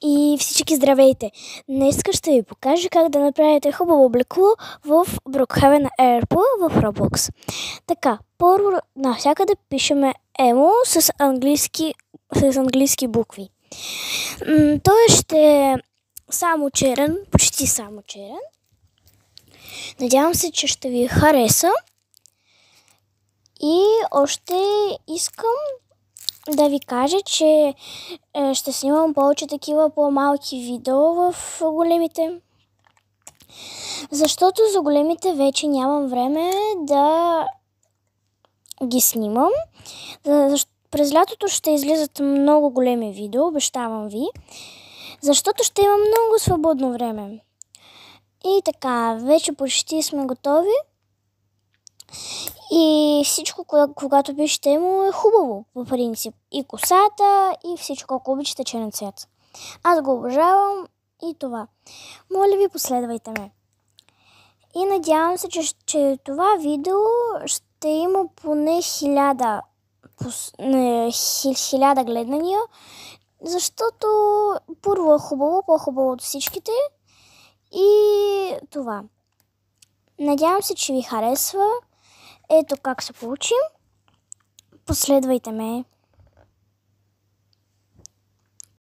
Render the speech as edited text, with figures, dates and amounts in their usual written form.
И всички здравейте! Днес ще ви покажа как да направите хубаво облекло в Brookhaven Airpool в Roblox. Така, първо навсякъде пишеме емо с английски букви. Той ще е само черен, почти само черен. Надявам се, че ще ви хареса. И още искам да ви кажа, че ще снимам повече такива по-малки видео в големите. Защото за големите вече нямам време да ги снимам. През лятото ще излизат много големи видео, обещавам ви. Защото ще имам много свободно време. И така, вече почти сме готови. И всичко, когато пишете му, е хубаво, по принцип. И косата, и всичко, ако обичате черен цвят. Аз го обожавам и това. Моля ви, последвайте ме. И надявам се, че това видео ще има поне 1000 гледания, защото първо е хубаво, по-хубаво от всичките. И това. Надявам се, че ви харесва. Ето как се получи. Последвайте ме.